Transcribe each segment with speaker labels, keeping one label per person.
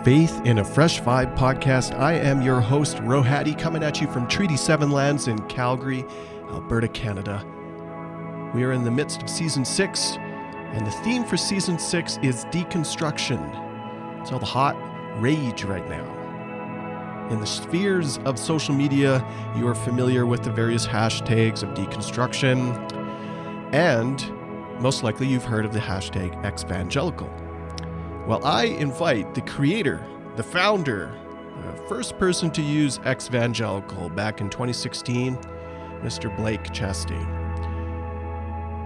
Speaker 1: Faith in a Fresh Vibe podcast. I am your host, Rohadi, coming at you from Treaty 7 lands in Calgary, Alberta, Canada. We are in the midst of Season 6, and the theme for Season 6 is Deconstruction. It's all the hot rage right now. In the spheres of social media, you are familiar with the various hashtags of deconstruction, and most likely you've heard of the hashtag Exvangelical. Well, I invite the creator, the founder, the first person to use Exvangelical back in 2016, Mr. Blake Chastain.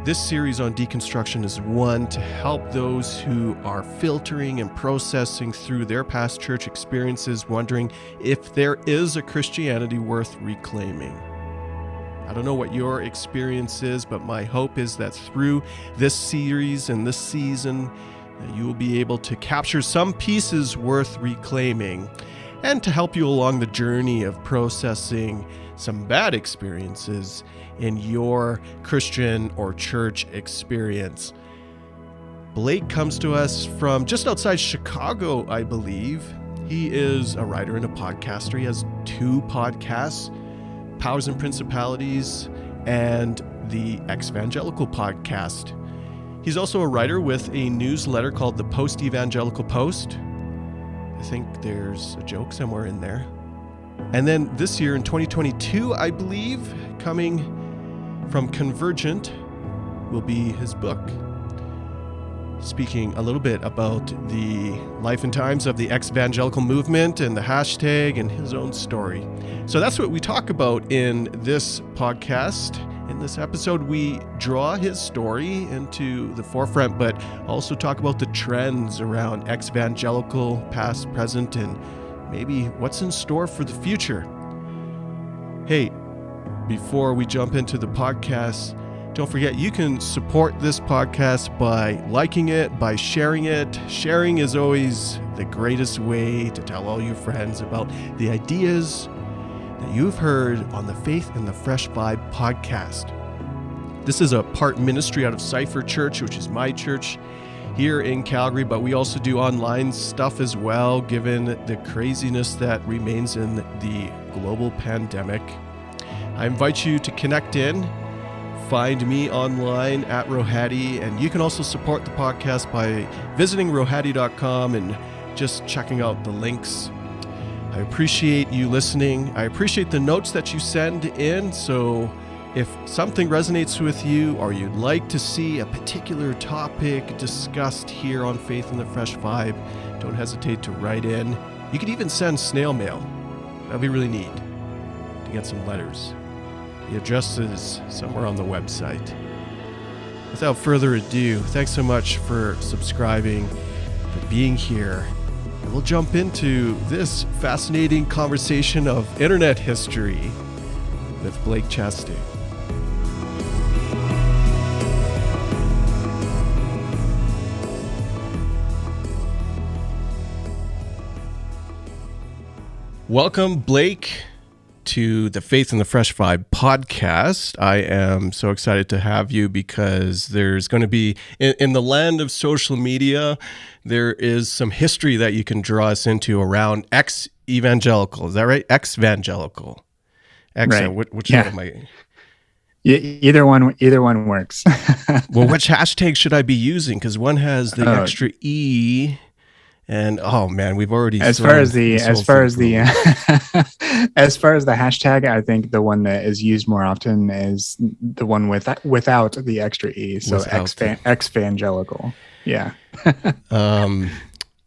Speaker 1: This series on deconstruction is one to help those who are filtering and processing through their past church experiences, wondering if there is a Christianity worth reclaiming. I don't know what your experience is, but my hope is that through this series and this season, you will be able to capture some pieces worth reclaiming and to help you along the journey of processing some bad experiences in your Christian or church experience. Blake comes to us from just outside Chicago, I believe. He is a writer and a podcaster. He has 2 podcasts, Powers and Principalities and the Exvangelical podcast. He's also a writer with a newsletter called the Evangelical Post. I think there's a joke somewhere in there. And then this year in 2022, I believe, coming from Convergent will be his book, speaking a little bit about the life and times of the Exvangelical movement and the hashtag and his own story. So that's what we talk about in this podcast. In this episode, we draw his story into the forefront, but also talk about the trends around Exvangelical, past, present, and maybe what's in store for the future. Hey, before we jump into the podcast, don't forget you can support this podcast by liking it, by sharing it. Sharing is always the greatest way to tell all your friends about the ideas that you've heard on the Faith in the Fresh Vibe podcast. This is a part ministry out of Cypher Church, which is my church here in Calgary, but we also do online stuff as well, given the craziness that remains in the global pandemic. I invite you to connect in. Find me online at Rohadi, and you can also support the podcast by visiting rohadi.com and just checking out the links. I appreciate you listening. I appreciate the notes that you send in. So if something resonates with you or you'd like to see a particular topic discussed here on Faith in the Fresh Vibe, don't hesitate to write in. You could even send snail mail. That'd be really neat to get some letters. The address is somewhere on the website. Without further ado, thanks so much for subscribing, for being here. And we'll jump into this fascinating conversation of internet history with Blake Chastain. Welcome, Blake, to the Faith in the Fresh Vibe podcast. I am so excited to have you because there's going to be, in the land of social media, there is some history that you can draw us into around evangelical. Is that right? Exvangelical.
Speaker 2: Right.
Speaker 1: Which one am I?
Speaker 2: Either one works.
Speaker 1: Well, which hashtag should I be using? Because one has the extra E. And oh man, we've already
Speaker 2: as far as the hashtag, I think the one that is used more often is the one without the extra E. So Exvangelical. Yeah.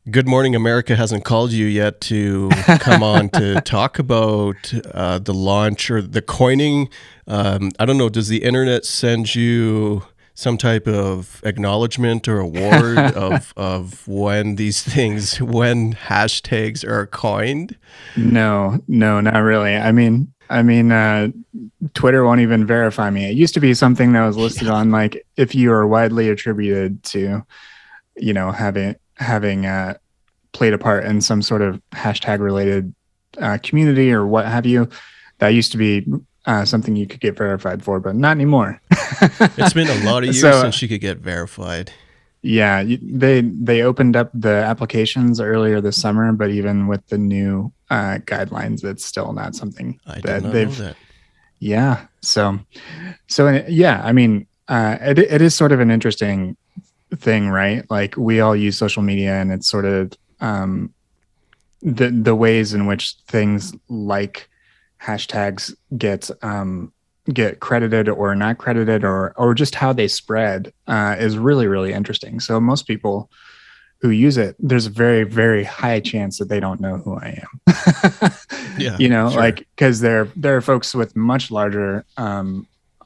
Speaker 1: Good Morning America hasn't called you yet to come on to talk about the launch or the coining. I don't know. Does the internet send you some type of acknowledgement or award of when hashtags are coined?
Speaker 2: No, not really. I mean, Twitter won't even verify me. It used to be something that was listed on, like, if you are widely attributed to, having played a part in some sort of hashtag related community or what have you. That used to be something you could get verified for, but not anymore.
Speaker 1: It's been a lot of years since you could get verified.
Speaker 2: They opened up the applications earlier this summer, but even with the new guidelines, it's still not something
Speaker 1: I did
Speaker 2: that
Speaker 1: not know that.
Speaker 2: Yeah. So yeah, I mean, it is sort of an interesting thing, right? Like we all use social media, and it's sort of the ways in which things like hashtags get credited or not credited, or just how they spread is really, really interesting. So most people who use it, there's a very, very high chance that they don't know who I am.
Speaker 1: Yeah, sure.
Speaker 2: Like, because there are folks with much larger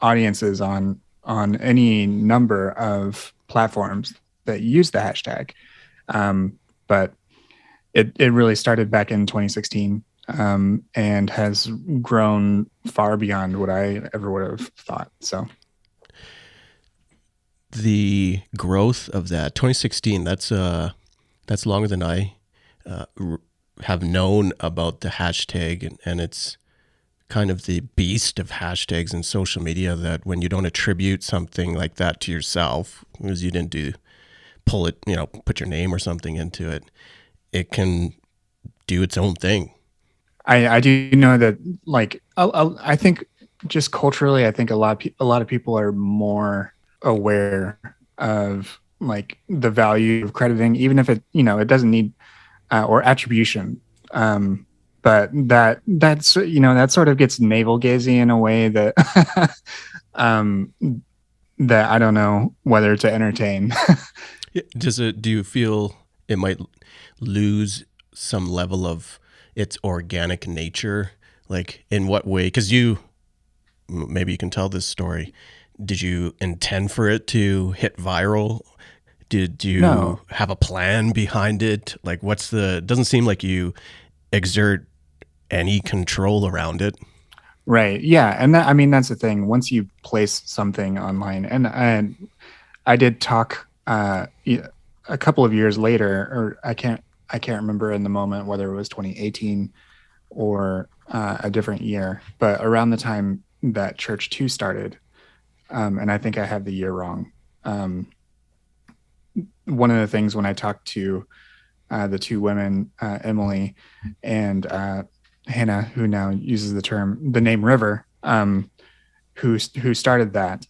Speaker 2: audiences on any number of platforms that use the hashtag. But it really started back in 2016 and has grown far beyond what I ever would have thought. So
Speaker 1: The growth of that 2016, that's longer than I have known about the hashtag, and it's kind of the beast of hashtags in social media, that when you don't attribute something like that to yourself, because you didn't pull it, put your name or something into it, it can do its own thing.
Speaker 2: I do know that, like, I think just culturally, I think a lot of people are more aware of like the value of crediting, even if it doesn't need or attribution. But that's that sort of gets navel gazing in a way that um, that I don't know whether to entertain.
Speaker 1: Do you feel it might lose some level of its organic nature? Like, in what way? Because maybe you can tell this story. Did you intend for it to hit viral? Did you
Speaker 2: No.
Speaker 1: have a plan behind it? Like, doesn't seem like you exert any control around it.
Speaker 2: Right. Yeah. And I mean, that's the thing. Once you place something online, and I did talk a couple of years later, or I can't remember in the moment whether it was 2018 or a different year, but around the time that Church 2 started, and I think I have the year wrong. One of the things when I talked to the two women, Emily and Hannah, who now uses the name River, who started that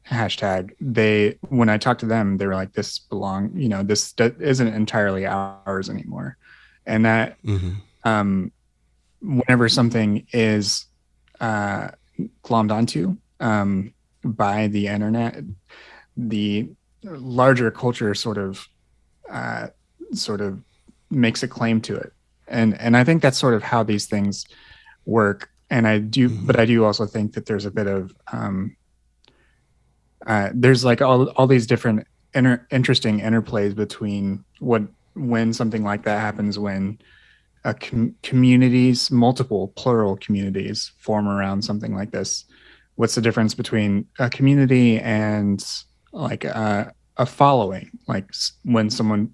Speaker 2: hashtag, when I talked to them, they were like, this isn't entirely ours anymore. And that whenever something is glommed onto by the internet, the larger culture sort of makes a claim to it. And I think that's sort of how these things work. And but I do also think that there's a bit of there's like all these different interesting interplays between when something like that happens, when communities, multiple plural communities, form around something like this. What's the difference between a community and like a following? Like when someone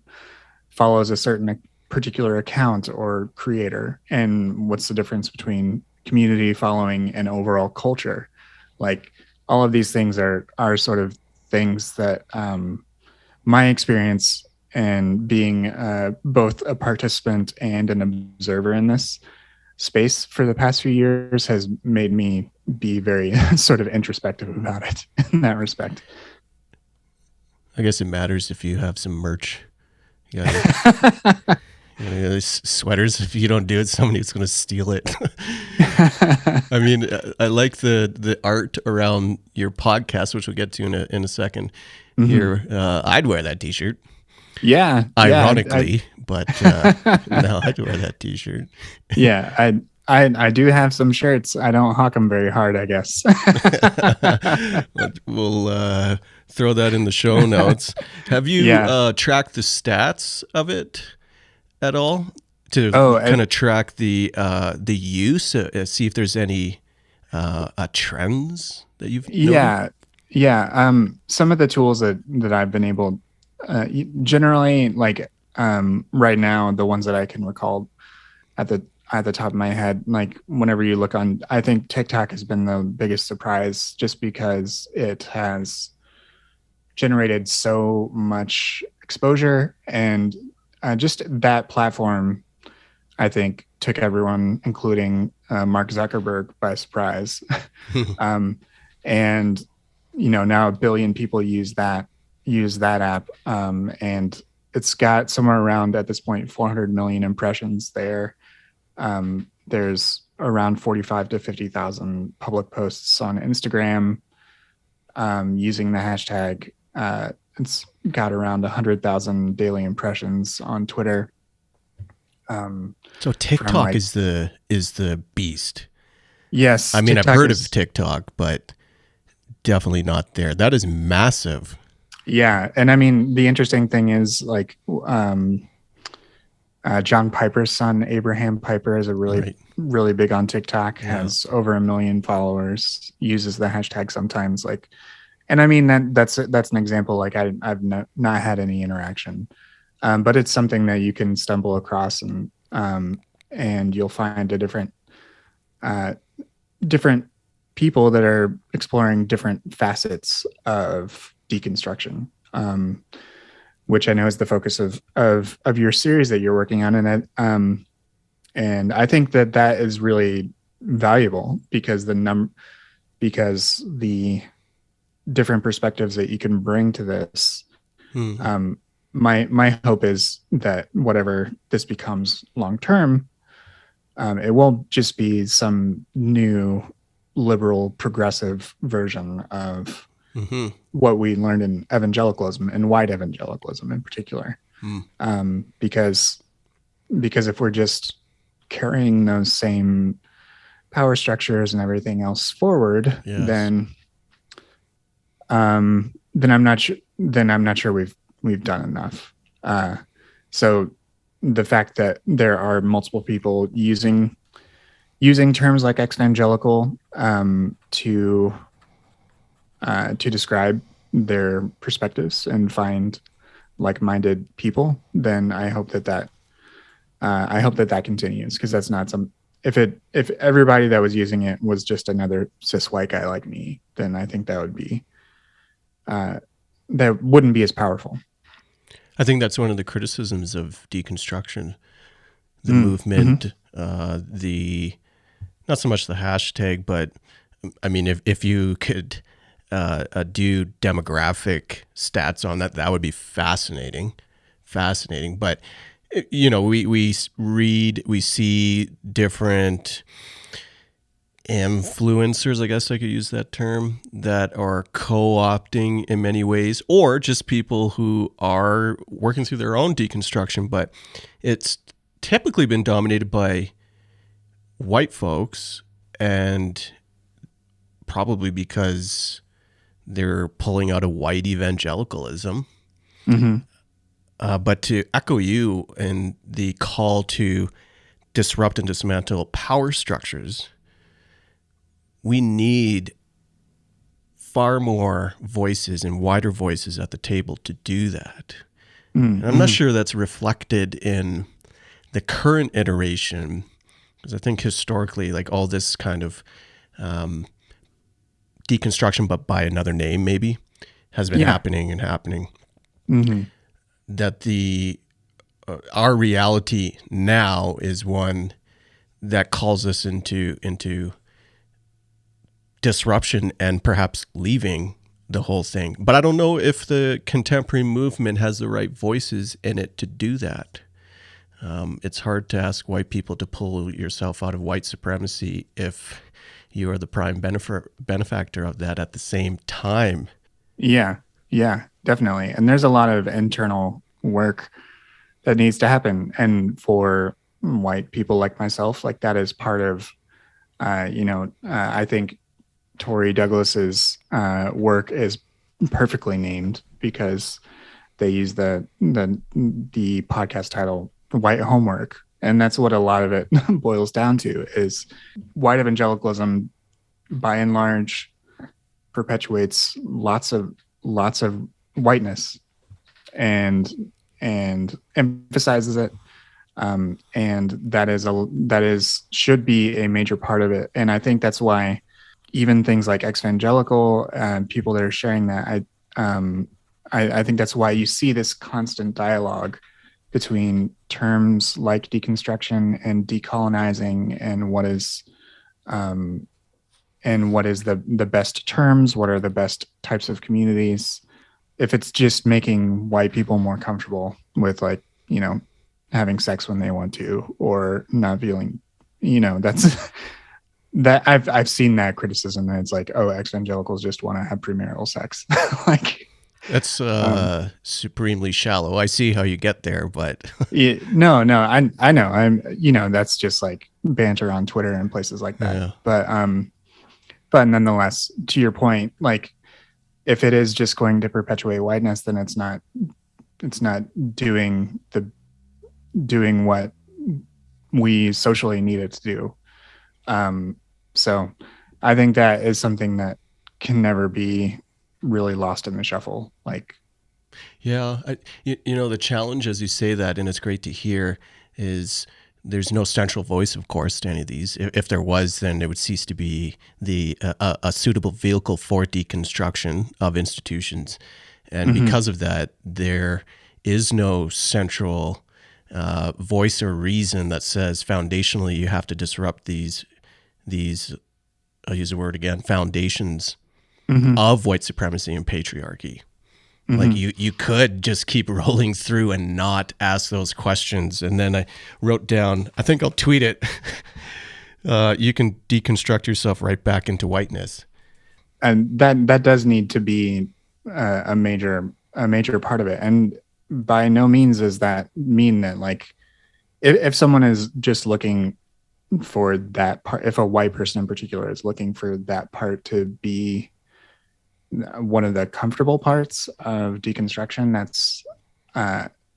Speaker 2: follows a certain particular account or creator, and what's the difference between community, following, and overall culture? Like all of these things are sort of things that my experience and being both a participant and an observer in this space for the past few years has made me be very sort of introspective about it in that respect.
Speaker 1: I guess it matters if you have some merch. You know, sweaters. If you don't do it, somebody's going to steal it. I mean, I like the art around your podcast, which we'll get to in a second. Here, I'd wear that T-shirt.
Speaker 2: Yeah,
Speaker 1: ironically, but no, I'd wear that T-shirt.
Speaker 2: Yeah, I do have some shirts. I don't hawk them very hard, I guess.
Speaker 1: But we'll throw that in the show notes. Have you tracked the stats of it at all to kind of track the use, see if there's any trends that you've noted?
Speaker 2: Yeah. Some of the tools that I've been able, generally, like right now, the ones that I can recall at the top of my head, like whenever you look on, I think TikTok has been the biggest surprise, just because it has generated so much exposure, and just that platform, I think, took everyone, including Mark Zuckerberg, by surprise. And now 1 billion people use that app, and it's got somewhere around, at this point, 400 million impressions there. There's around 45 to 50,000 public posts on Instagram using the hashtag. It's got around 100,000 daily impressions on Twitter.
Speaker 1: So TikTok is the beast.
Speaker 2: Yes.
Speaker 1: I mean, TikTok, I've heard of TikTok, but definitely not there. That is massive.
Speaker 2: Yeah. And I mean, the interesting thing is, like, John Piper's son, Abraham Piper, is really big on TikTok, has over 1 million followers, uses the hashtag sometimes. Like, and I mean, that's an example. Like, I've not had any interaction, but it's something that you can stumble across, and you'll find a different people that are exploring different facets of deconstruction, which I know is the focus of your series that you're working on. And I think that is really valuable, because because the different perspectives that you can bring to this. My hope is that whatever this becomes long term, it won't just be some new liberal progressive version of what we learned in evangelicalism, and white evangelicalism in particular. Because if we're just carrying those same power structures and everything else forward, then I'm not sure. Then I'm not sure we've done enough. So the fact that there are multiple people using terms like exvangelical to describe their perspectives and find like-minded people, then I hope that continues, because that's not some. If everybody that was using it was just another cis white guy like me, then I think that would be that wouldn't be as powerful.
Speaker 1: I think that's one of the criticisms of deconstruction, the movement, the not so much the hashtag, but I mean, if you could do demographic stats on that, that would be fascinating. But we see different influencers, I guess I could use that term, that are co-opting in many ways, or just people who are working through their own deconstruction, but it's typically been dominated by white folks, and probably because they're pulling out of white evangelicalism. But to echo you and the call to disrupt and dismantle power structures, we need far more voices and wider voices at the table to do that. And I'm not sure that's reflected in the current iteration, because I think historically, like, all this kind of deconstruction, but by another name maybe, has been happening. That our reality now is one that calls us into disruption and perhaps leaving the whole thing. But I don't know if the contemporary movement has the right voices in it to do that. It's hard to ask white people to pull yourself out of white supremacy if you are the prime benefactor of that at the same time.
Speaker 2: Yeah, definitely. And there's a lot of internal work that needs to happen. And for white people like myself, like, that is part of, I think Tori Douglas's work is perfectly named, because they use the podcast title White Homework. And that's what a lot of it boils down to, is white evangelicalism, by and large, perpetuates lots of whiteness and emphasizes it. And that should be a major part of it. And I think that's why even things like Exvangelical and people that are sharing that, I think that's why you see this constant dialogue between terms like deconstruction and decolonizing, and what is the best terms, what are the best types of communities. If it's just making white people more comfortable with, like, having sex when they want to, or not feeling, that's that I've seen that criticism, that it's like, oh, evangelicals just want to have premarital sex. Like,
Speaker 1: That's supremely shallow. I see how you get there, but
Speaker 2: no, I know, that's just like banter on Twitter and places like that.
Speaker 1: yeah.
Speaker 2: But nonetheless, to your point, like, if it is just going to perpetuate whiteness, then it's not doing what we socially need it to do. So I think that is something that can never be really lost in the shuffle. Like,
Speaker 1: Yeah, the challenge, as you say that, and it's great to hear, is there's no central voice, of course, to any of these. If there was, then it would cease to be a suitable vehicle for deconstruction of institutions. And because of that, there is no central voice or reason that says foundationally you have to disrupt these I'll use the word again, foundations of white supremacy and patriarchy. Like you could just keep rolling through and not ask those questions. And then I wrote down, I think I'll tweet it. You can deconstruct yourself right back into whiteness.
Speaker 2: And that does need to be a major part of it. And by no means does that mean that, like, if someone is just looking for that part, if a white person in particular is looking for that part to be one of the comfortable parts of deconstruction, that's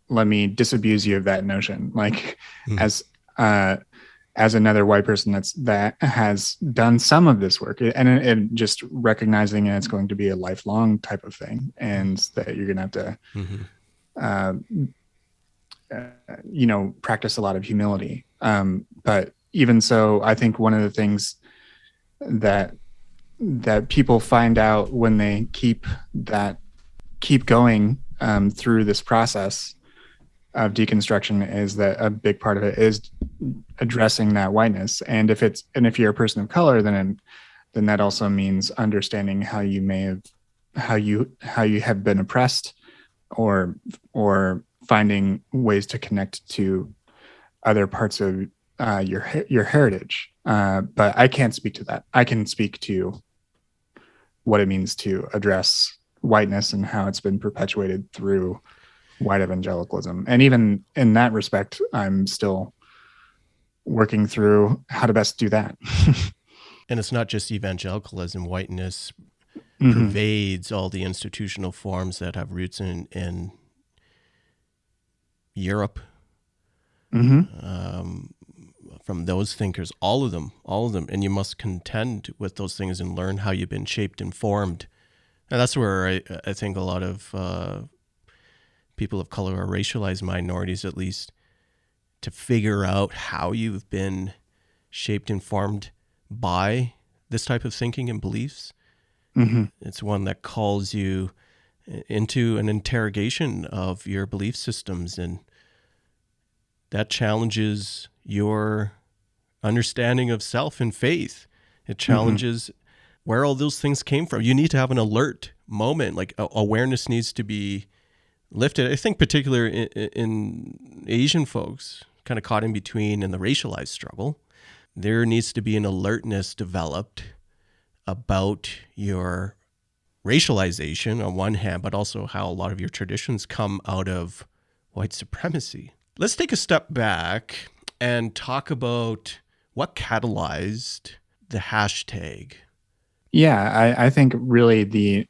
Speaker 2: let me disabuse you of that notion. Like, as another white person that has done some of this work, and just recognizing it's going to be a lifelong type of thing, and that you're going to have to practice a lot of humility. But even so, I think one of the things that people find out when they keep going through this process of deconstruction is that a big part of it is addressing that whiteness. And if you're a person of color, then that also means understanding how you have been oppressed, or finding ways to connect to other parts of your heritage. But I can't speak to that. I can speak to what it means to address whiteness and how it's been perpetuated through white evangelicalism. And even in that respect, I'm still working through how to best do that.
Speaker 1: And it's not just evangelicalism. Whiteness pervades all the institutional forms that have roots in Europe. From those thinkers, all of them, and you must contend with those things and learn how you've been shaped and formed. And that's where I think a lot of people of color or racialized minorities, at least, to figure out how you've been shaped and formed by this type of thinking and beliefs. It's one that calls you into an interrogation of your belief systems, and that challenges your understanding of self and faith. It challenges where all those things came from. You need to have an alert moment, like awareness needs to be lifted. I think particularly in Asian folks, kind of caught in between in the racialized struggle, there needs to be an alertness developed about your racialization on one hand, but also how a lot of your traditions come out of white supremacy. Let's take a step back and talk about what catalyzed the hashtag.
Speaker 2: Yeah, I think really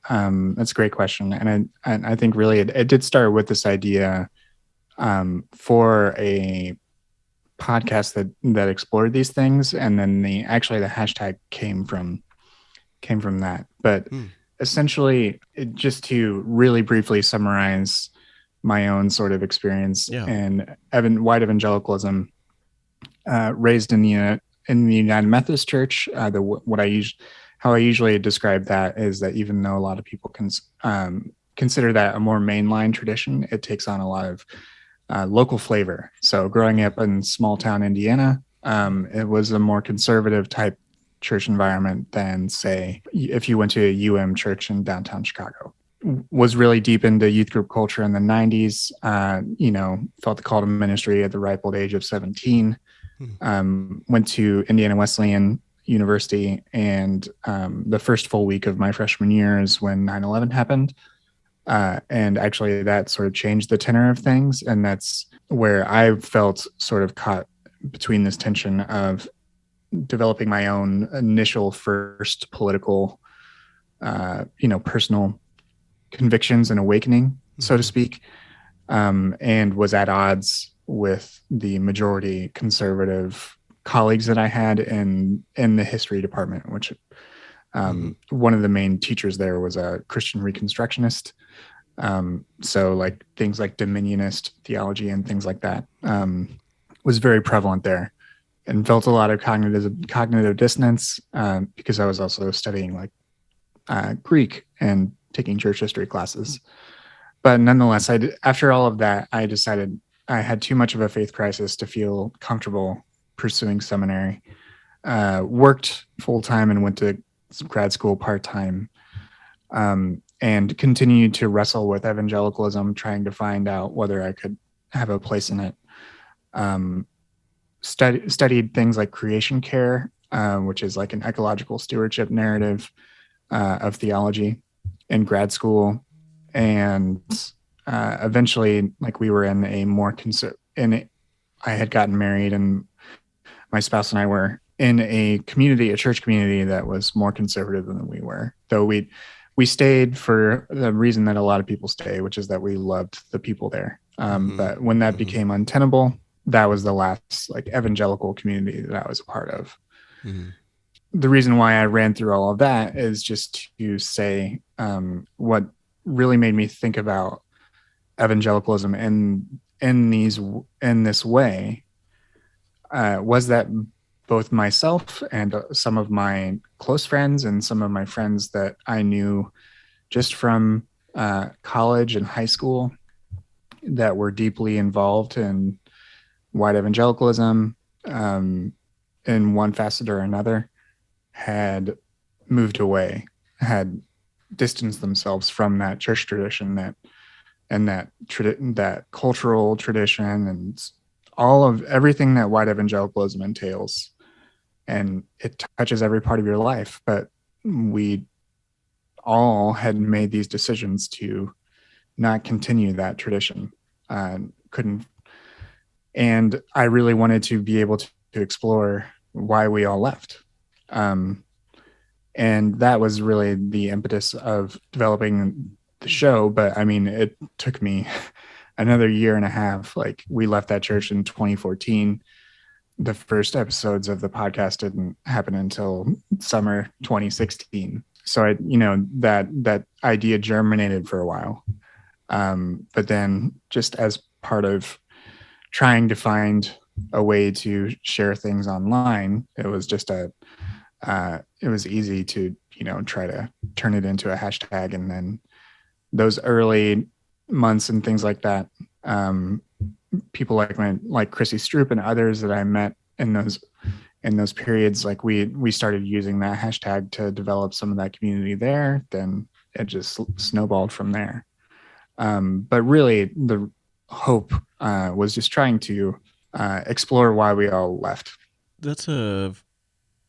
Speaker 2: that's a great question. And I think really it did start with this idea for a podcast that explored these things. And then the hashtag came from that. But essentially, just to really briefly summarize my own sort of experience in white evangelicalism, raised in the United Methodist Church. How I usually describe that is that even though a lot of people can consider that a more mainline tradition, it takes on a lot of local flavor. So growing up in small town Indiana, it was a more conservative type church environment than, say, if you went to a church in downtown Chicago. Was really deep into youth group culture in the 90s, felt the call to ministry at the ripe old age of 17. Went to Indiana Wesleyan University, and the first full week of my freshman year is when 9/11 happened. And actually that sort of changed the tenor of things. And that's where I felt sort of caught between this tension of developing my own initial first political, personal convictions and awakening, so to speak, and was at odds with the majority conservative colleagues that I had in the history department, which one of the main teachers there was a Christian Reconstructionist. So like things like dominionist theology and things like that was very prevalent there, and felt a lot of cognitive dissonance because I was also studying like Greek and taking church history classes. But nonetheless, after all of that, I decided I had too much of a faith crisis to feel comfortable pursuing seminary. Worked full time and went to grad school part time, and continued to wrestle with evangelicalism, trying to find out whether I could have a place in it. Studied things like creation care, which is like an ecological stewardship narrative of theology in grad school. And eventually, like, we were in a more I had gotten married, and my spouse and I were in a church community that was more conservative than we were, though we stayed for the reason that a lot of people stay, which is that we loved the people there. But when that became untenable, that was the last like evangelical community that I was a part of. The reason why I ran through all of that is just to say what really made me think about evangelicalism in this way was that both myself and some of my close friends and some of my friends that I knew just from college and high school that were deeply involved in white evangelicalism in one facet or another had moved away, had distanced themselves from that church tradition, that cultural tradition, and all of everything that white evangelicalism entails. And it touches every part of your life. But we all had made these decisions to not continue that tradition. Couldn't. And I really wanted to be able to explore why we all left. And that was really the impetus of developing the show. But I mean, it took me another year and a half. Like, we left that church in 2014. The first episodes of the podcast didn't happen until summer 2016. So that idea germinated for a while. But then, just as part of trying to find a way to share things online, it was just it was easy to, try to turn it into a hashtag. And then those early months and things like that, people like Chrissy Stroop and others that I met in those periods, like we started using that hashtag to develop some of that community there. Then it just snowballed from there. But really, the hope was just trying to explore why we all left.
Speaker 1: That's a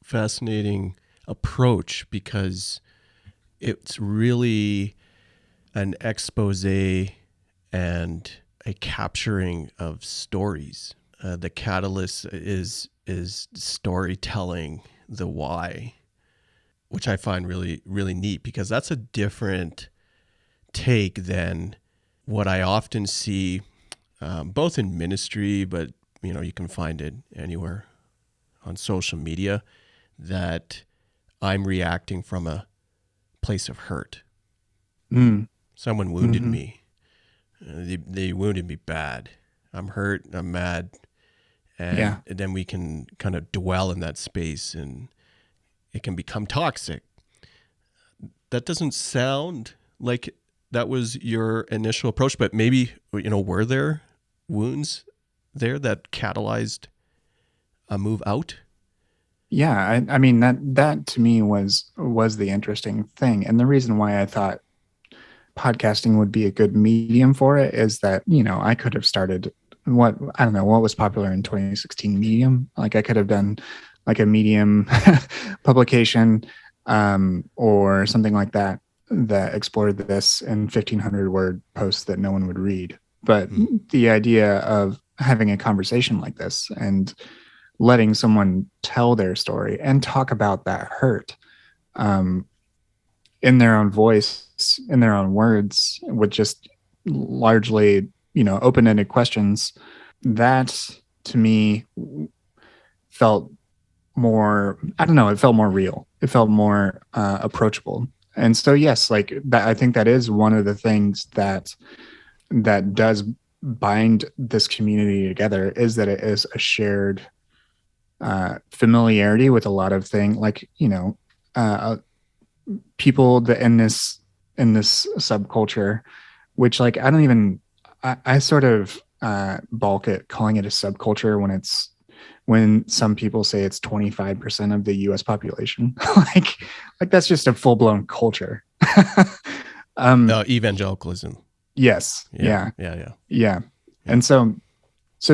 Speaker 1: fascinating approach, because it's really an expose and a capturing of stories. The catalyst is storytelling, the why, which I find really, really neat, because that's a different take than what I often see, both in ministry, but you can find it anywhere on social media, that I'm reacting from a place of hurt. Someone wounded me. They wounded me bad. I'm hurt. I'm mad. And then we can kind of dwell in that space, and it can become toxic. That doesn't sound like that was your initial approach, but maybe, were there wounds there that catalyzed a move out?
Speaker 2: Yeah, I mean that to me was the interesting thing, and the reason why I thought podcasting would be a good medium for it is that I could have started what was popular in 2016, Medium. Like I could have done like a Medium publication or something like that explored this in 1,500 word posts that no one would read. But the idea of having a conversation like this and letting someone tell their story and talk about that hurt in their own voice, in their own words, with just largely, open-ended questions, that to me felt more, it felt more real. It felt more approachable. And so, yes, like that, I think that is one of the things that does bind this community together, is that it is a shared familiarity with a lot of things, like people that in this subculture, which like I sort of balk at calling it a subculture when some people say it's 25% of the US population. like that's just a full-blown culture.
Speaker 1: Evangelicalism.
Speaker 2: Yes.
Speaker 1: Yeah.
Speaker 2: And so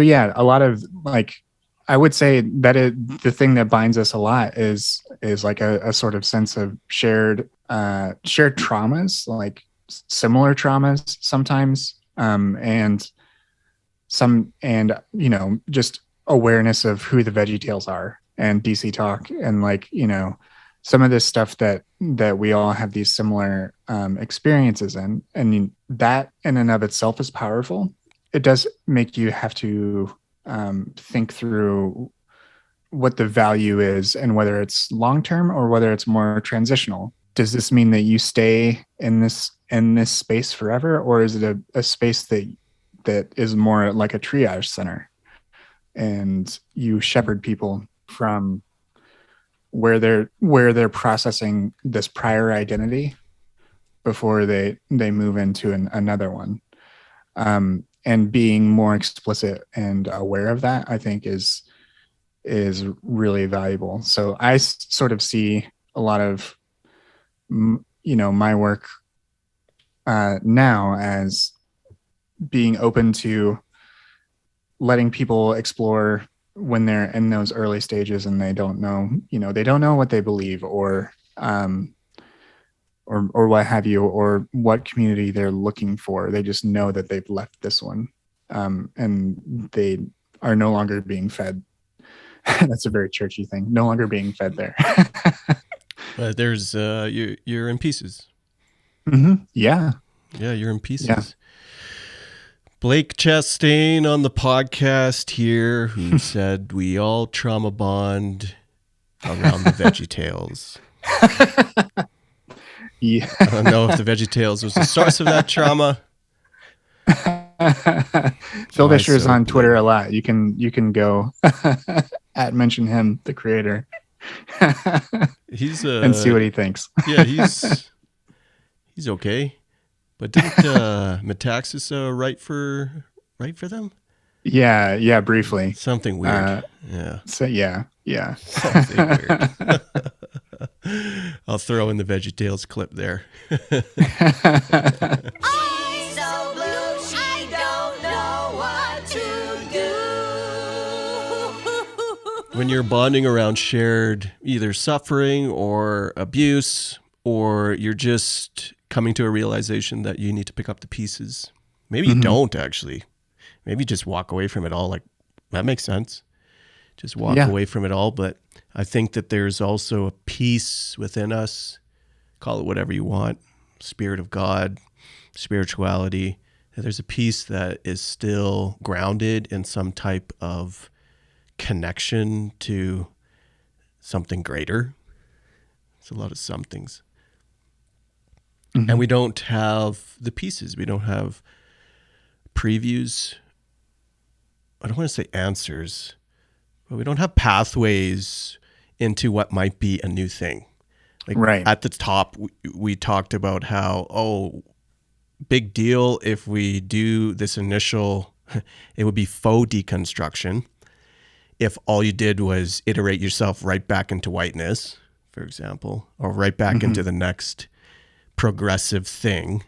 Speaker 2: yeah, a lot of like, I would say that the thing that binds us a lot is like a sort of sense of shared traumas, like similar traumas sometimes, and just awareness of who the VeggieTales are and DC Talk, and like some of this stuff that we all have these similar experiences in, and that in and of itself is powerful. It does make you have to think through what the value is and whether it's long-term or whether it's more transitional. Does this mean that you stay in this space forever, or is it a space that is more like a triage center, and you shepherd people from where they're processing this prior identity before they move into another one? And being more explicit and aware of that, I think is really valuable. So I sort of see a lot of, my work now as being open to letting people explore when they're in those early stages and they don't know what they believe, or what have you, or what community they're looking for. They just know that they've left this one, and they are no longer being fed. That's a very churchy thing. No longer being fed there.
Speaker 1: There's you're in pieces.
Speaker 2: Mm-hmm. Yeah,
Speaker 1: you're in pieces.
Speaker 2: Yeah.
Speaker 1: Blake Chastain on the podcast here, who said we all trauma bond around the VeggieTales.
Speaker 2: Yeah.
Speaker 1: I don't know if the VeggieTales was the source of that trauma.
Speaker 2: Phil Vischer is on Twitter a lot. You can go at mention him, the creator.
Speaker 1: He's
Speaker 2: and see what he thinks.
Speaker 1: Yeah, he's okay. But didn't Metaxas write for them?
Speaker 2: Yeah, briefly.
Speaker 1: Something weird. Yeah.
Speaker 2: So yeah.
Speaker 1: Something weird. I'll throw in the VeggieTales clip there. When you're bonding around shared either suffering or abuse, or you're just coming to a realization that you need to pick up the pieces. Maybe you don't actually. Maybe just walk away from it all. Like, that makes sense. Just walk away from it all. But I think that there's also a peace within us, call it whatever you want, Spirit of God, spirituality. There's a peace that is still grounded in some type of connection to something greater. It's a lot of somethings. Mm-hmm. And we don't have the pieces. We don't have previews. I don't want to say answers, but we don't have pathways into what might be a new thing. Like right at the top, we talked about how, big deal if we do this initial, it would be faux deconstruction. If all you did was iterate yourself right back into whiteness, for example, or right back into the next progressive thing.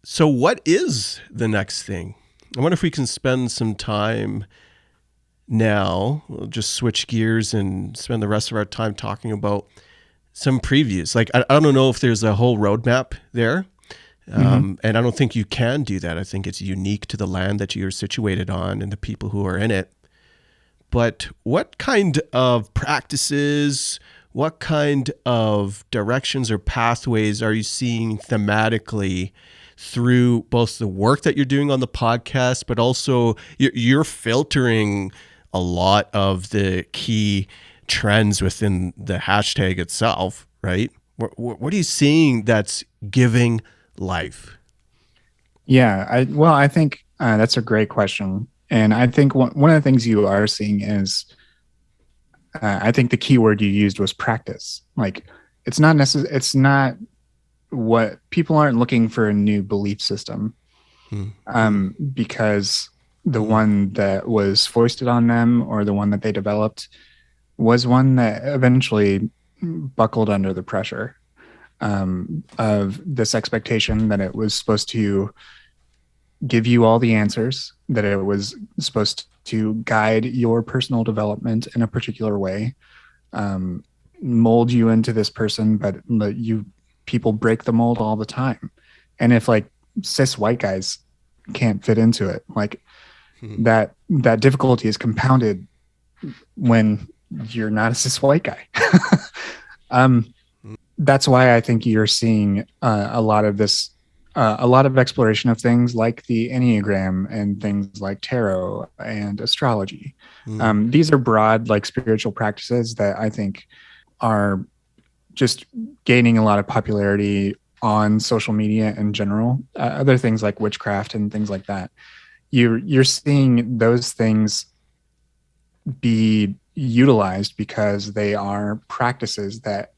Speaker 1: So what is the next thing? I wonder if we can spend some time now. We'll just switch gears and spend the rest of our time talking about some previews. Like, I don't know if there's a whole roadmap there. And I don't think you can do that. I think it's unique to the land that you're situated on and the people who are in it. But what kind of practices, what kind of directions or pathways are you seeing thematically through both the work that you're doing on the podcast, but also you're filtering a lot of the key trends within the hashtag itself, right? What are you seeing that's giving life?
Speaker 2: Yeah, I think that's a great question. And I think one of the things you are seeing is, I think the key word you used was practice. Like, it's not what people aren't looking for a new belief system, because the one that was foisted on them or the one that they developed was one that eventually buckled under the pressure of this expectation that it was supposed to give you all the answers, that it was supposed to guide your personal development in a particular way, mold you into this person, but people break the mold all the time. And if like cis white guys can't fit into it, like that difficulty is compounded when you're not a cis white guy. That's why I think you're seeing a lot of this, a lot of exploration of things like the Enneagram and things like tarot and astrology. These are broad, like spiritual practices that I think are just gaining a lot of popularity on social media in general. Other things like witchcraft and things like that. You're seeing those things be utilized because they are practices that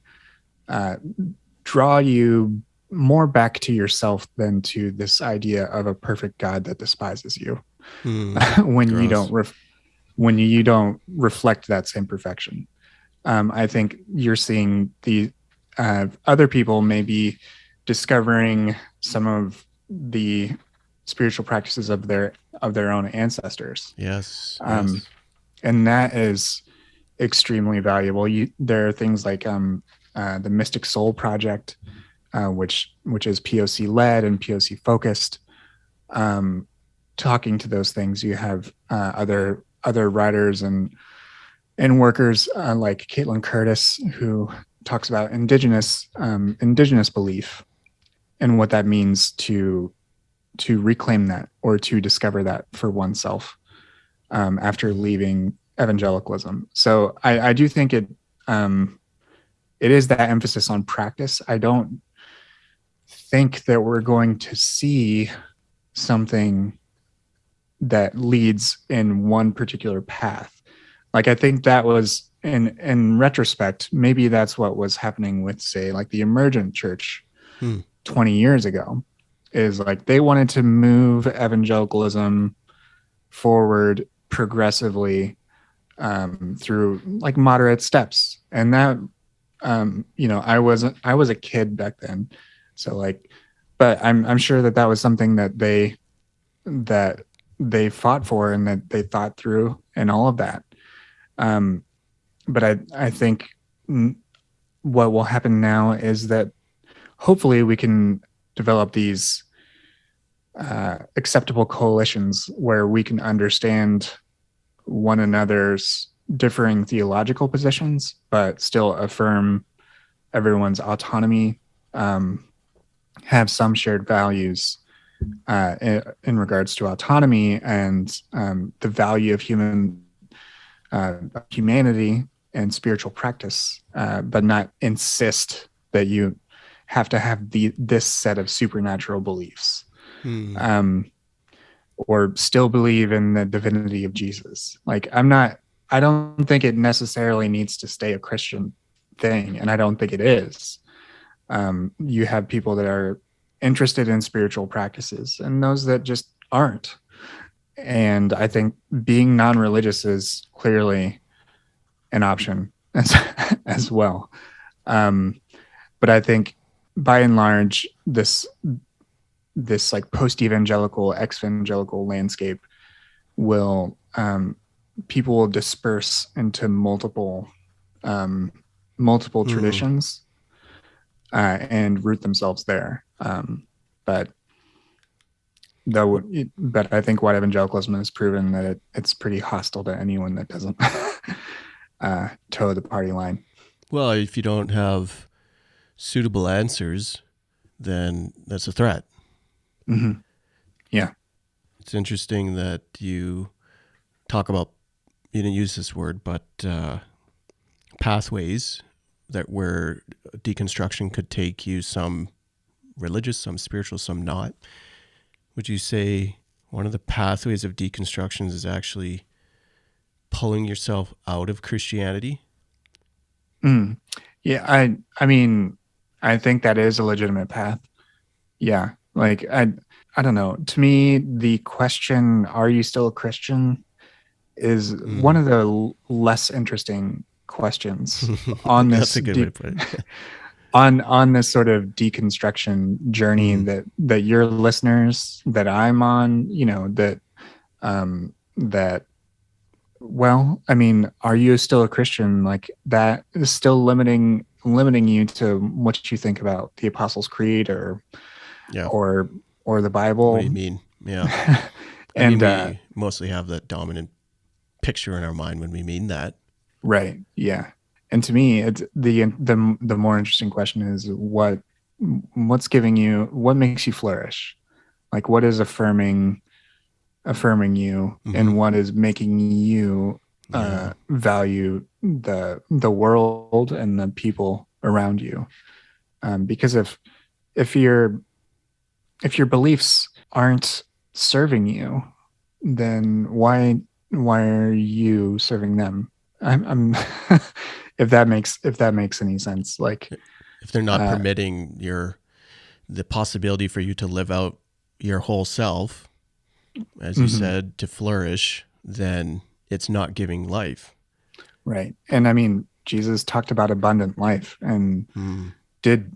Speaker 2: draw you more back to yourself than to this idea of a perfect God that despises you when you don't reflect that same perfection. I think you're seeing the other people maybe discovering some of the spiritual practices of their own ancestors.
Speaker 1: Yes.
Speaker 2: And that is extremely valuable. There are things like the Mystic Soul Project, which is POC led and POC focused. Talking to those things, you have other writers and workers like Caitlin Curtis, who talks about indigenous belief and what that means to reclaim that or to discover that for oneself after leaving evangelicalism. So I do think it is that emphasis on practice. I don't think that we're going to see something that leads in one particular path. Like, I think that was in retrospect, maybe that's what was happening with, say, like the emergent church 20 years ago, is like they wanted to move evangelicalism forward progressively through like moderate steps. And that, I was a kid back then. So like, but I'm sure that was something that they fought for and that they thought through and all of that. But I think what will happen now is that hopefully we can develop these acceptable coalitions where we can understand one another's differing theological positions, but still affirm everyone's autonomy, have some shared values in regards to autonomy and the value of humanity and spiritual practice, but not insist that you have to have this set of supernatural beliefs, or still believe in the divinity of Jesus. Like, I don't think it necessarily needs to stay a Christian thing, and I don't think it is. You have people that are interested in spiritual practices and those that just aren't. And I think being non-religious is clearly an option as well. But I think by and large, this like post-evangelical, exvangelical landscape will people will disperse into multiple traditions and root themselves there. But I think white evangelicalism has proven that it's pretty hostile to anyone that doesn't toe the party line.
Speaker 1: Well, if you don't have suitable answers, then that's a threat.
Speaker 2: Mm-hmm. Yeah.
Speaker 1: It's interesting that you talk about, you didn't use this word, but pathways that where deconstruction could take you, some religious, some spiritual, some not. Would you say one of the pathways of deconstruction is actually pulling yourself out of Christianity?
Speaker 2: Yeah, I mean, I think that is a legitimate path. Yeah, like I don't know. To me, the question, "Are you still a Christian?" is one of the less interesting questions on this.
Speaker 1: That's a good way to put it.
Speaker 2: on this sort of deconstruction journey that your listeners, that I'm on, that. Well, I mean, are you still a Christian? Like, that is still limiting you to what you think about the Apostles' Creed or the Bible.
Speaker 1: What do you mean? Yeah. And we mostly have that dominant picture in our mind when we mean that.
Speaker 2: Right. Yeah. And to me, it's the more interesting question is what makes you flourish? Like, what is affirming you, and what is making you value the world and the people around you? Because if your beliefs aren't serving you, then why are you serving them? I'm if that makes any sense. Like,
Speaker 1: if they're not permitting the possibility for you to live out your whole self, as you said, to flourish, then it's not giving life.
Speaker 2: Right. And I mean, Jesus talked about abundant life, and did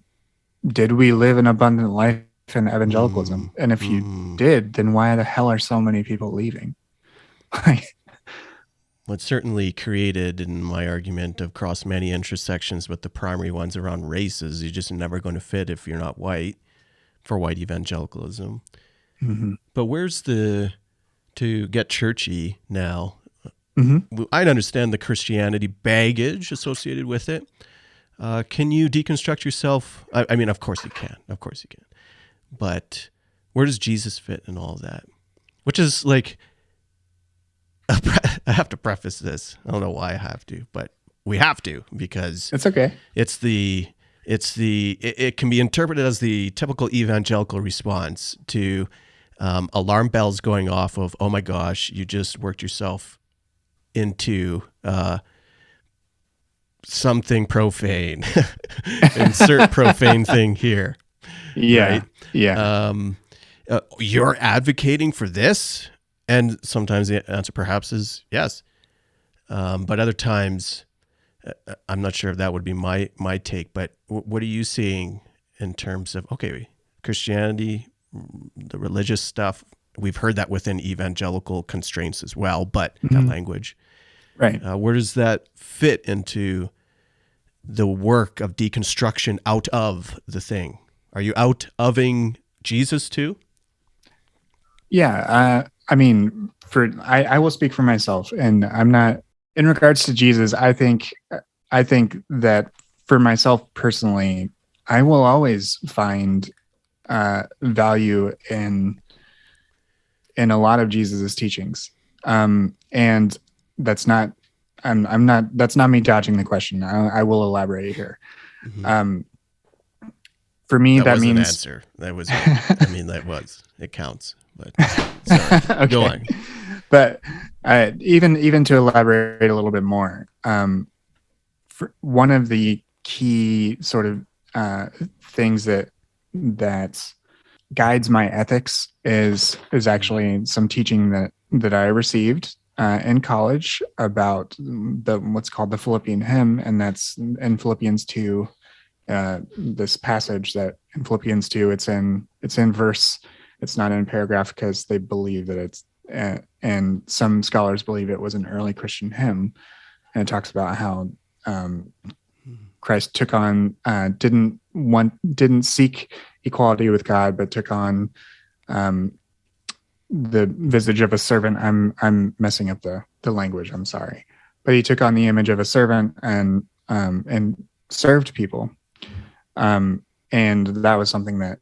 Speaker 2: we live an abundant life in evangelicalism? And if you did, then why the hell are so many people leaving?
Speaker 1: What's certainly created, in my argument, across many intersections, but the primary ones around races, you're just never going to fit if you're not white, for white evangelicalism. But where's to get churchy now? I understand the Christianity baggage associated with it. Can you deconstruct yourself? I mean, of course you can. Of course you can. But where does Jesus fit in all of that? Which is like, I have to preface this. I don't know why I have to, but we have to, because
Speaker 2: it's okay.
Speaker 1: It can be interpreted as the typical evangelical response to alarm bells going off of, oh my gosh, you just worked yourself into something profane. Insert profane thing here.
Speaker 2: Yeah.
Speaker 1: Right?
Speaker 2: Yeah.
Speaker 1: You're advocating for this? And sometimes the answer perhaps is yes. But other times, I'm not sure if that would be my take, but what are you seeing in terms of, okay, Christianity, the religious stuff? We've heard that within evangelical constraints as well, but that language.
Speaker 2: Right.
Speaker 1: Where does that fit into the work of deconstruction out of the thing? Are you out ofing Jesus too?
Speaker 2: Yeah. I mean, I will speak for myself, and I'm not, in regards to Jesus, I think that for myself personally, I will always find value in a lot of Jesus's teachings. And that's not, that's not me dodging the question. I will elaborate here. For me, that means
Speaker 1: an answer. That was, it counts, but sorry. Okay. Go on.
Speaker 2: But even to elaborate a little bit more, for one of the key sort of things that guides my ethics is actually some teaching that I received in college about what's called the Philippian hymn, and that's in Philippians 2. This passage that in Philippians 2, it's in verse. It's not in paragraph because they believe that it's and some scholars believe it was an early Christian hymn, and it talks about how Christ took on didn't seek equality with God, but took on the visage of a servant. I'm messing up the language. I'm sorry, but he took on the image of a servant and served people. And that was something that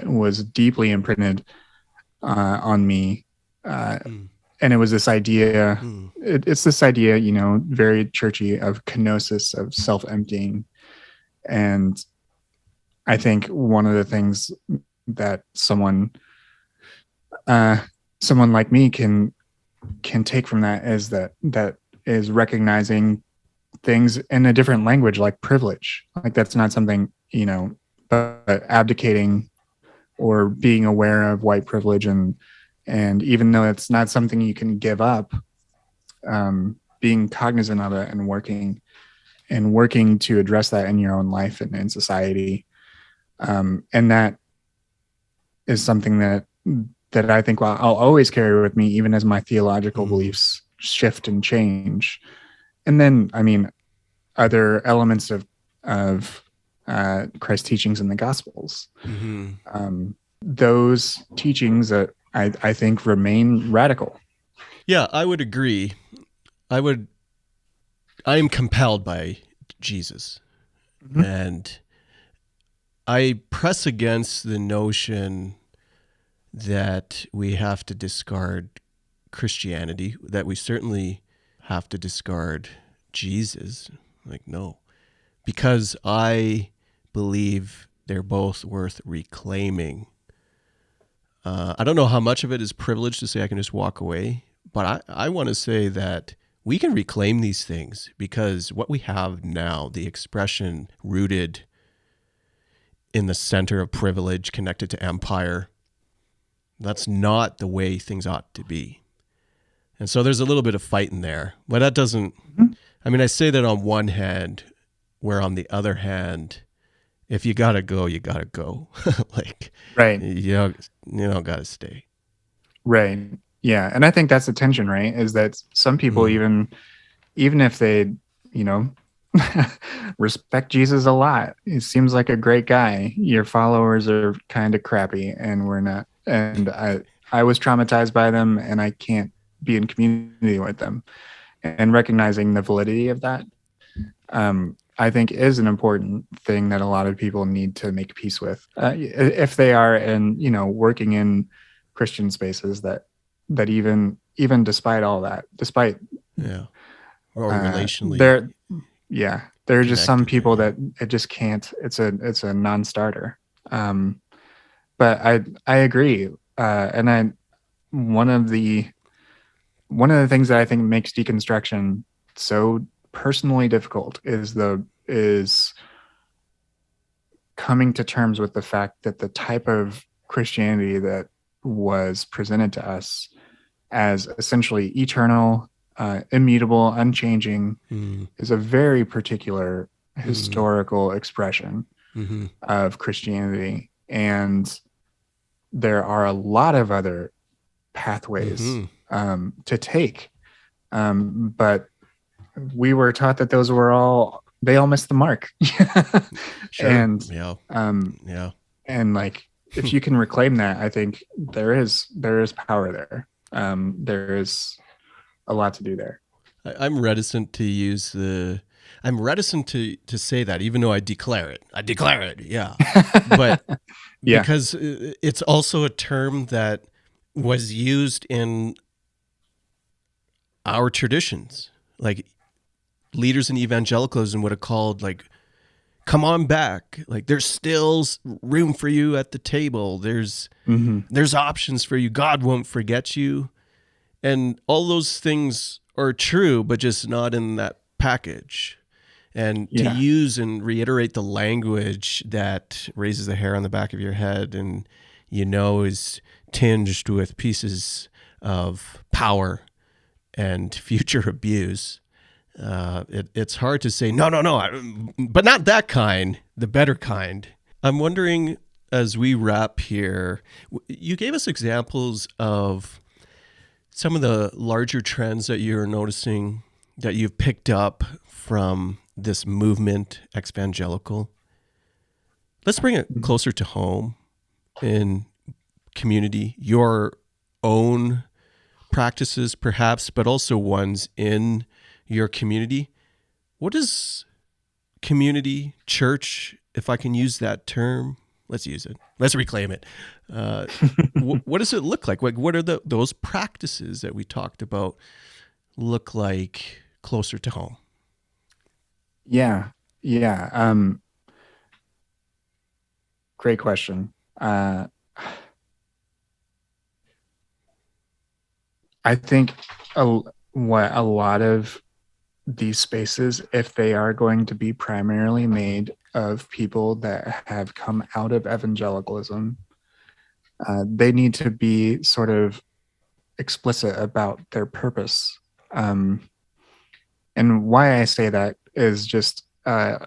Speaker 2: was deeply imprinted on me. And it was this idea, it's this idea, very churchy, of kenosis, of self-emptying. And I think one of the things that someone like me can take from that is recognizing things in a different language, like privilege. Like that's not something, but abdicating or being aware of white privilege, and even though it's not something you can give up, being cognizant of it and working to address that in your own life and in society. And that is something that I think I'll always carry with me, even as my theological beliefs shift and change. And then, other elements of Christ's teachings in the Gospels. Those teachings that I think remain radical.
Speaker 1: Yeah, I would agree. I am compelled by Jesus. And I press against the notion that we have to discard Christianity, that we certainly have to discard Jesus. Like, no, because I believe they're both worth reclaiming. I don't know how much of it is privilege to say I can just walk away, but I want to say that we can reclaim these things, because what we have now, the expression rooted in the center of privilege, connected to empire, that's not the way things ought to be. And so there's a little bit of fight in there, but that doesn't, I say that on one hand, where on the other hand, if you gotta go, you gotta go. Like,
Speaker 2: right.
Speaker 1: You don't gotta stay.
Speaker 2: Right. Yeah. And I think that's the tension, right? Is that some people, even if they, respect Jesus a lot, he seems like a great guy, your followers are kind of crappy, and we're not. And I was traumatized by them, and I can't be in community with them. And recognizing the validity of that, I think, is an important thing that a lot of people need to make peace with, if they are working in Christian spaces that even despite all that,
Speaker 1: or relationally,
Speaker 2: there are just some people that it just can't. It's a non-starter. But I agree, and one of the things that I think makes deconstruction so personally difficult is coming to terms with the fact that the type of Christianity that was presented to us as essentially eternal, immutable, unchanging, is a very particular historical expression of Christianity. And there are a lot of other pathways to take. But we were taught that those were they all missed the mark.
Speaker 1: Sure.
Speaker 2: And like, if you can reclaim that, I think there is power there. There is a lot to do there.
Speaker 1: I'm reticent to say that, even though I declare it. Yeah. But because it's also a term that was used in our traditions. Like, leaders in evangelicalism would have called, like, come on back. Like, there's still room for you at the table. There's options for you. God won't forget you. And all those things are true, but just not in that package. And to use and reiterate the language that raises the hair on the back of your head and is tinged with pieces of power and future abuse. It's hard to say, no, but not that kind, the better kind. I'm wondering, as we wrap here, you gave us examples of some of the larger trends that you're noticing that you've picked up from this movement, Exvangelical. Let's bring it closer to home in community, your own practices perhaps, but also ones in your community. What is community, church, if I can use that term? Let's use it. Let's reclaim it. What does it look like? What are those practices that we talked about look like closer to home?
Speaker 2: Yeah. Great question. I think what a lot of these spaces, if they are going to be primarily made of people that have come out of evangelicalism, they need to be sort of explicit about their purpose. And why I say that is just I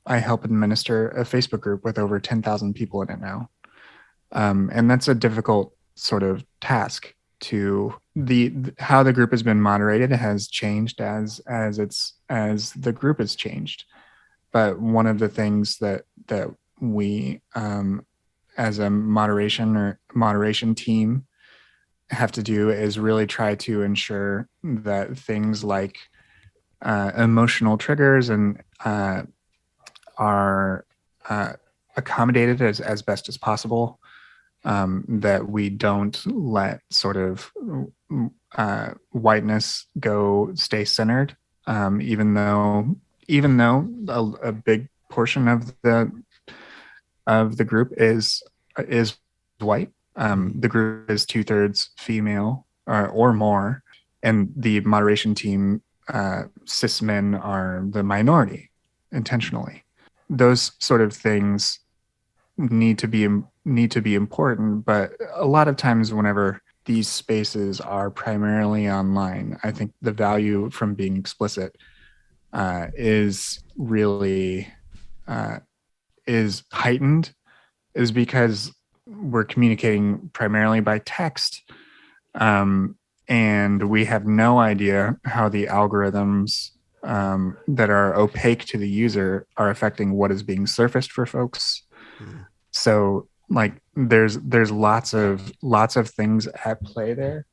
Speaker 2: help administer a Facebook group with over 10,000 people in it now, and that's a difficult sort of task. To how the group has been moderated has changed as the group has changed. But one of the things that we as a moderation team have to do is really try to ensure that things like emotional triggers and are accommodated as best as possible. That we don't let sort of whiteness stay centered, even though a big portion of the group is white. The group is 2/3 female or more, and the moderation team, cis men, are the minority intentionally. Those sort of things need to be important, but a lot of times whenever these spaces are primarily online, I think the value from being explicit is really is heightened, is because we're communicating primarily by text, and we have no idea how the algorithms that are opaque to the user are affecting what is being surfaced for folks. So like there's lots of things at play there.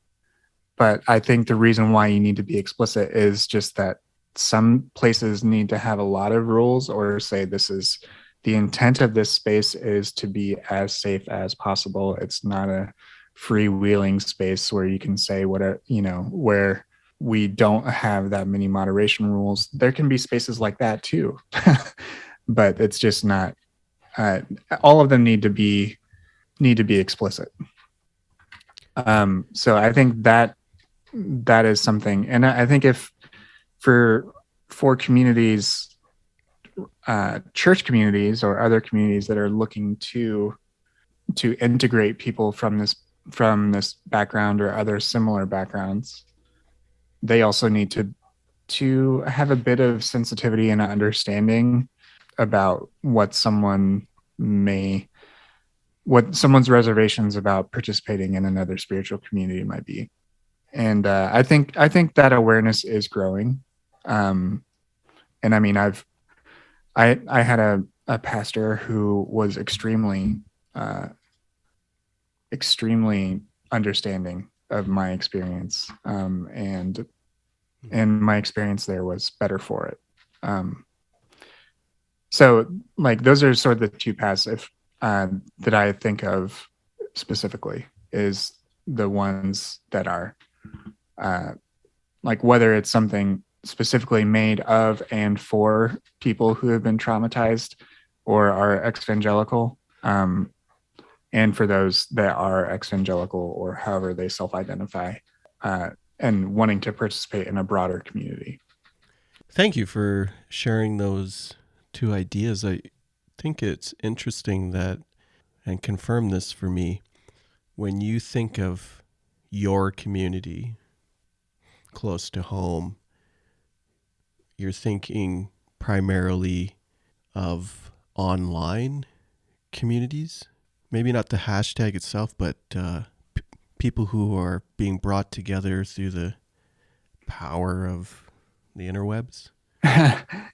Speaker 2: But I think the reason why you need to be explicit is just that some places need to have a lot of rules, or say this is the intent of this space is to be as safe as possible. It's not a freewheeling space where you can say whatever, where we don't have that many moderation rules. There can be spaces like that too, but it's just not. All of them need to be explicit. So I think that is something, and I think if for communities, church communities or other communities that are looking to integrate people from this background or other similar backgrounds, they also need to have a bit of sensitivity and understanding about what someone's reservations about participating in another spiritual community might be. And I think that awareness is growing. And I mean, I had a pastor who was extremely understanding of my experience, and my experience there was better for it. So like those are sort of the two paths that I think of specifically, is the ones that are like whether it's something specifically made of and for people who have been traumatized or are exvangelical, and for those that are exvangelical or however they self-identify, and wanting to participate in a broader community.
Speaker 1: Thank you for sharing those two ideas. I think it's interesting that and confirm this for me. When you think of your community close to home, you're thinking primarily of online communities? Maybe not the hashtag itself, but people who are being brought together through the power of the interwebs?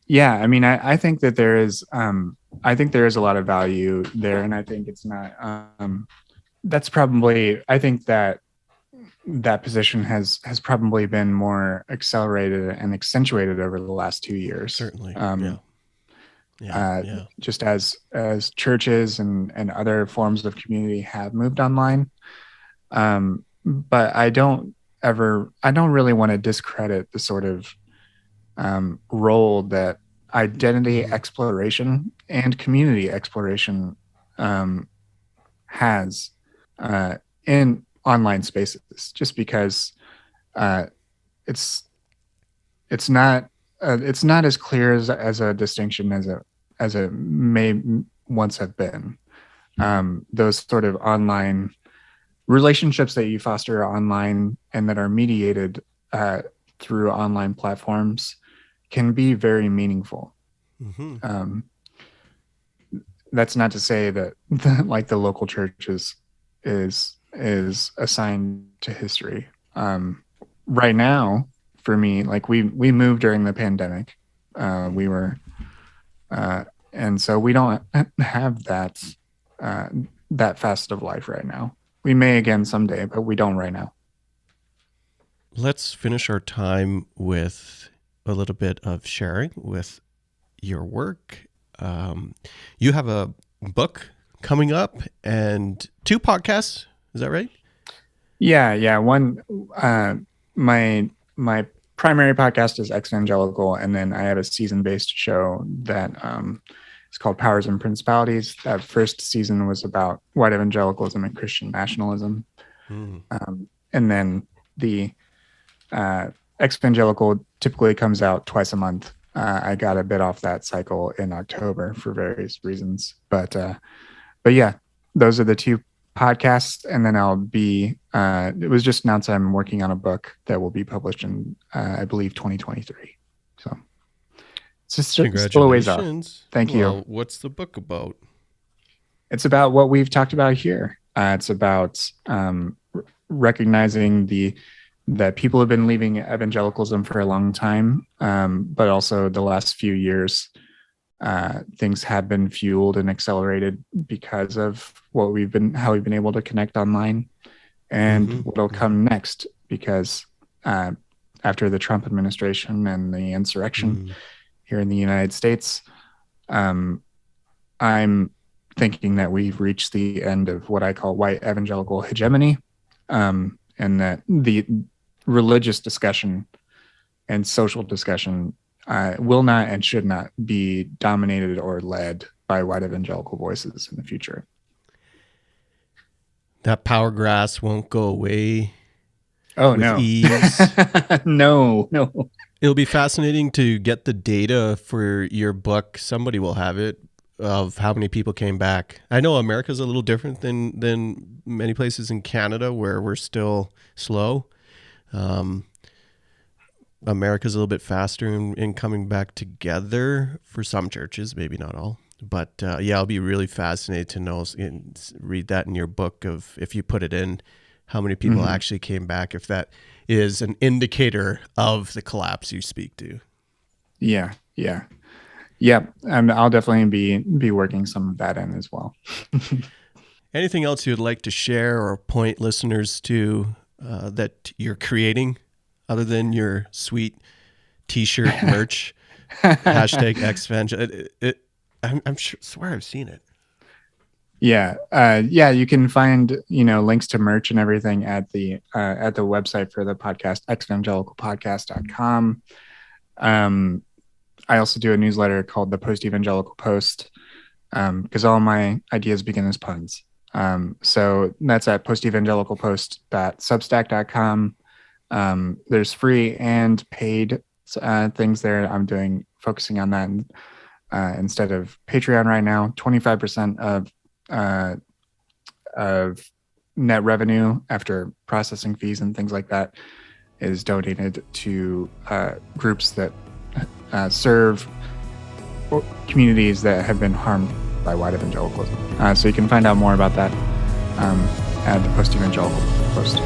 Speaker 2: Yeah, I mean, I think that there is, I think there is a lot of value there, and I think it's not. That's probably, I think that that position has probably been more accelerated and accentuated over the last 2 years.
Speaker 1: Certainly, yeah.
Speaker 2: Just as churches and other forms of community have moved online. But I don't really want to discredit the sort of role that identity exploration and community exploration has in online spaces, just because it's not as clear as a distinction as it may once have been. Those sort of online relationships that you foster online and that are mediated through online platforms can be very meaningful. That's not to say that like the local church is assigned to history. Right now, for me, like we moved during the pandemic. We were, and so we don't have that facet of life right now. We may again someday, but we don't right now.
Speaker 1: Let's finish our time with a little bit of sharing with your work. You have a book coming up and 2 podcasts. Is that right?
Speaker 2: Yeah. One, my primary podcast is Exvangelical, and then I have a season-based show that it's called Powers and Principalities. That first season was about white evangelicalism and Christian nationalism. And then the Exvangelical typically comes out twice a month. I got a bit off that cycle in October for various reasons, but yeah, those are the 2 podcasts. And then I'll be, it was just announced I'm working on a book that will be published in, I believe, 2023. So it's just still a ways off. Thank you.
Speaker 1: What's the book about?
Speaker 2: It's about what we've talked about here. It's about recognizing that people have been leaving evangelicalism for a long time, but also the last few years, things have been fueled and accelerated because of how we've been able to connect online, and what'll come next, because after the Trump administration and the insurrection here in the United States, I'm thinking that we've reached the end of what I call white evangelical hegemony, and that the religious discussion and social discussion will not and should not be dominated or led by white evangelical voices in the future.
Speaker 1: That power grass won't go away.
Speaker 2: Oh, no.
Speaker 1: Ease.
Speaker 2: No.
Speaker 1: It'll be fascinating to get the data for your book. Somebody will have it, of how many people came back. I know America's a little different than many places in Canada, where we're still slow. America's a little bit faster in coming back together for some churches, maybe not all. But yeah, I'll be really fascinated to know and read that in your book, of, if you put it in, how many people actually came back, if that is an indicator of the collapse you speak to.
Speaker 2: Yeah. I'll definitely be working some of that in as well.
Speaker 1: Anything else you'd like to share or point listeners to that you're creating, other than your sweet T-shirt merch? Hashtag Exvangelical. I'm swear I've seen it.
Speaker 2: Yeah. You can find, links to merch and everything at the website for the podcast, exvangelicalpodcast.com. I also do a newsletter called the Post-Evangelical Post, because all my ideas begin as puns. So that's at postevangelicalpost.substack.com. There's free and paid things there. I'm focusing on that instead of Patreon right now. 25% of of net revenue after processing fees and things like that is donated to groups that serve communities that have been harmed by white evangelicalism. So you can find out more about that at the Post Evangelical post.